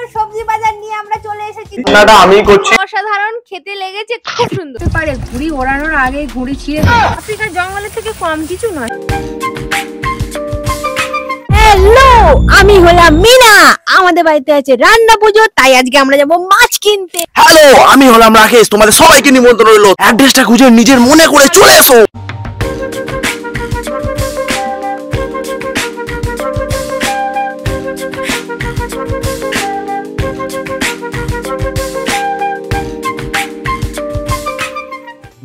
পুজোর সবজি বাজার নিয়ে আমরা চলে এসেছি। রান্নাটা আমি করছি। অসাধারণ খেতে লেগেছে, খুব সুন্দর। পারে ঘুড়ি ওড়ানোর আগে ঘুড়ি ছিঁড়ে আফ্রিকার জঙ্গলে থেকে কম কিছু নয়। হ্যালো, আমি হলাম মিনা। আমাদের বাড়িতে আছে রান্না পুজো, তাই আজকে আমরা যাব মাছ কিনতে। হ্যালো, আমি হলাম রাকেশ। তোমাদের সবাইকে নিমন্ত্রণ রইল। অ্যাড্রেসটা খুঁজে নিজের মনে করে চলে এসো।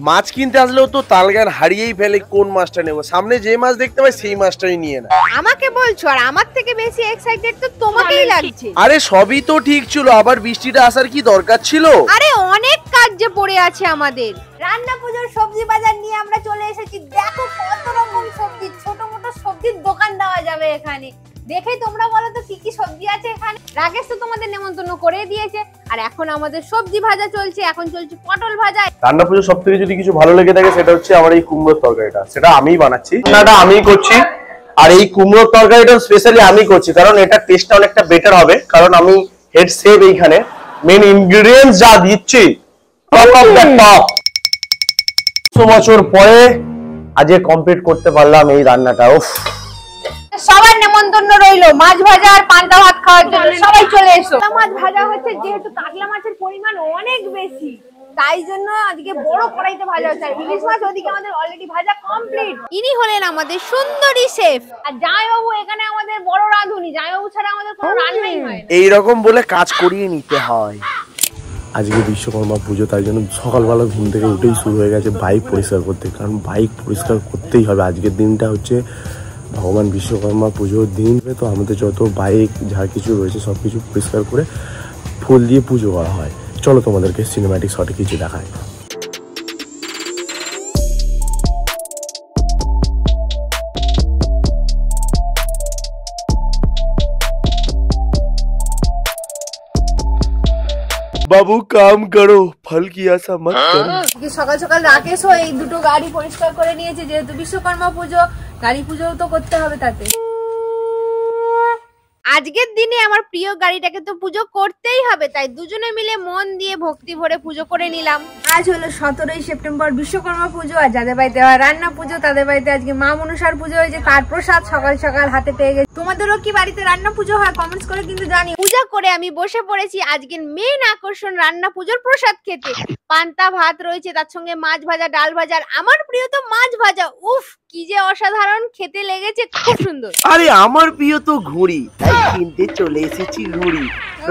মাছ কিনতে আসলেও তো তালগান হারিয়েই ফেলে কোন মাছটা নেব। সামনে যে মাছ দেখতে পাই সেই মাছটাই নিয়ে না। আমাকে বলছো, আর আমার থেকে বেশি এক্সাইটেড তো তোমাকেই লাগছে। আরে সবই তো ঠিক ছিল, আবার বৃষ্টিটা আসার কি দরকার ছিল? আরে অনেক কাজ যে পড়ে আছে আমাদের। রান্না পুজোর সবজি বাজার নিয়ে আমরা চলে এসেছি। দেখো কত রকম সবজি, ছোট মোটো সবজির দোকান দেওয়া যাবে এখানে। দেখেই তোমরা বলো তো কি কি সবজি আছে এখানে। রাকেশ তো তোমাদের নেমন্তন্ন করে দিয়েছে, আর এখন আমাদের সবজি ভাজা চলছে। এখন চলছে পটল ভাজা। রান্না পুজো সব থেকে যদি কিছু ভালো লেগে থাকে সেটা হচ্ছে আমার এই কুমড়োর তরকারিটা। সেটা আমিই বানাচ্ছি, রান্নাটা আমিই করছি। আর এই কুমড়োর তরকারিটা স্পেশালি আমি করছি, কারণ এটা টেস্টটা অনেকটা বেটার হবে। কারণ আমি হেড শেফ, এইখানে মেন ইনগ্রেডিয়েন্টস যা দিচ্ছি টপ অফ দ্য টপ। 100 বছর পরে আজকে কমপ্লিট করতে পারলাম এই রান্নাটা। উফ, সবার নেমন্তন্ন রইলো মাছ ভাজা আর পান্তা ভাত খাওয়ার জন্য। সবাই চলে এসো। মাছ ভাজা হচ্ছে, যেহেতু কাতলা মাছের পরিমাণ অনেক বেশি, তাই জন্য আজকে বড় কড়াইতে ভাজা হচ্ছে। আর ইলিশ মাছ ওদিকে আমাদের অলরেডি ভাজা কমপ্লিট। ইনি হলেন আমাদের সুন্দরী শেফ, আর জামাইবাবু এখানে আমাদের বড় রাঁধুনি। জামাইবাবু ছাড়া আমাদের কোনো রান্নাই হয় না। এইরকম বলে কাজ করিয়ে নিতে হয়। আজকে বিশ্বকর্মা পুজো, তাই জন্য সকালবেলা ঘুম থেকে উঠেই শুরু হয়ে গেছে বাইক পরিষ্কার করতে। কারণ বাইক পরিষ্কার করতেই হবে। আজকের দিনটা হচ্ছে ভগবান বিশ্বকর্মা পুজোর দিন। তো আমাদের যত বাইক যা কিছু রয়েছে সব কিছু পরিষ্কার করে ফুল দিয়ে পুজো করা হয়। চলো তোমাদেরকে সিনেম্যাটিক শটে কিছু দেখায়। বাবু কাম করো, ফল কি আশা মত করো। সকাল সকাল রাকেশও এই দুটো গাড়ি পরিষ্কার করে নিয়েছে, যেহেতু বিশ্বকর্মা পুজো, গাড়ি পুজো তো করতে হবে তাতে। আজকের দিনে আমার প্রিয় গাড়িটাকে তো পুজো করতেই হবে, তাই দুজনে মিলে মন দিয়ে ভক্তি ভরে পুজো করে নিলাম। আজ হলো 17ই সেপ্টেম্বর, বিশ্বকর্মা পুজো। আর যাদের বাড়িতে হয় রান্না পুজো, তাদের বাড়িতে আজকে মা মনসার পুজো হয়েছে। তার প্রসাদ সকাল সকাল হাতে পেয়ে গেছে। তোমাদেরও কি বাড়িতে রান্না পুজো হয়? কমেন্টস করে কিন্তু জানি। পূজা করে আমি বসে পড়েছি আজকের মেন আকর্ষণ রান্না পুজোর প্রসাদ খেতে। পান্তা ভাত রয়েছে, তার সঙ্গে মাছ ভাজা, ডাল ভাজা, আর আমার প্রিয় তো মাছ ভাজা। উফ, কি যে অসাধারণ খেতে লেগেছে, খুব সুন্দর। আরে আমার প্রিয় তো ঘুড়ি, তাই কিনতে চলে এসেছি ঘুড়ি।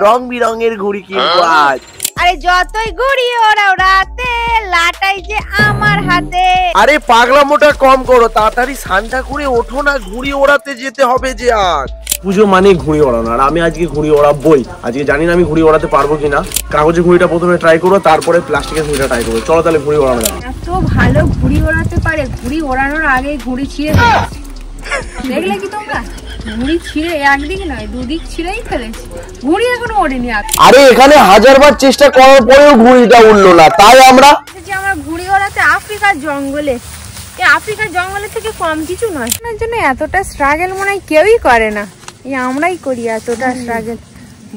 রং বিরঙের ঘুড়ি কিনবো আজ। আরে যতই ঘুড়ি ওড়াও রাতে, লাটাই যে আমার হাতে। আরে পাগলা মোটা কম করো, তাড়াতাড়ি স্নানটা করে ওঠো না, ঘুড়ি ওড়াতে যেতে হবে যে আজ। পুজো মানে ঘুড়ি ওড়ানো, আর আমি আজকে ঘুড়ি ওড়াবই। আজকে জানি না আমি ঘুড়ি ওড়াতে পারবো কিনা। কাগজের ঘুড়িটা প্রথমে ট্রাই করবো, তারপরে প্লাস্টিকের ঘুড়িটা ট্রাই করবো। চলো তাহলে ঘুড়ি ওড়ানো যাবে। এত ভালো ঘুড়ি ওড়াতে পারে, ঘুড়ি ওড়ানোর আগে ঘুড়ি ছিঁড়ে ফেলেছে। দেখলে কি তোমরা? ঘুড়ি ছিঁড়ে একদিক নয়, দুদিক ছিঁড়েই ফেলেছে। ঘুড়ি এখনো ওড়েনি। আরে এখানে হাজারবার চেষ্টা করার পরেও ঘুড়িটা উঠলো না, তাই আমরা ঘুড়ি ওড়াতে আফ্রিকার জঙ্গলে। এই আফ্রিকার জঙ্গলে থেকে কম কিছু নয়। এর জন্য এতটা স্ট্রাগল মনে হয় কেউই করে না, এই আমরাই করি এতটা স্ট্রাগল।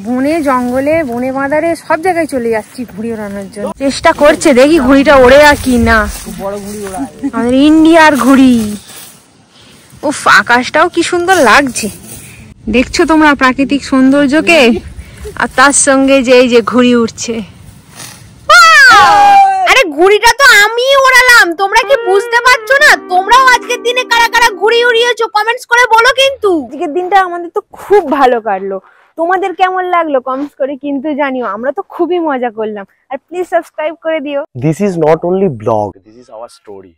বনে জঙ্গলে, বনে বাঁধারে সব জায়গায় চলে যাচ্ছি ঘুড়ি ওড়ানোর জন্য। চেষ্টা করছে, দেখি ঘুড়িটা ওড়ে আর কি না। আমাদের ইন্ডিয়ার ঘুড়ি। উফ, আকাশটাও কি সুন্দর লাগছে। দেখছো তোমরা প্রাকৃতিক সৌন্দর্যকে, আর তার সঙ্গে যে এই যে ঘুড়ি উঠছে। আরে ঘুড়িটা তো আমি ওড়ালাম, তোমরা কি বুঝতে পারছো না? তোমরাও আজকের দিনে কারা কারা ঘুড়ি উড়িয়েছো কমেন্টস করে বলো কিন্তু। আজকের দিনটা আমাদের তো খুব ভালো কাটলো। তোমাদের কেমন লাগলো কমেন্টস করে কিন্তু জানিও। আমরা তো খুবই মজা করলাম। আর প্লিজ সাবস্ক্রাইব করে দিও। This is not only vlog, this is our story.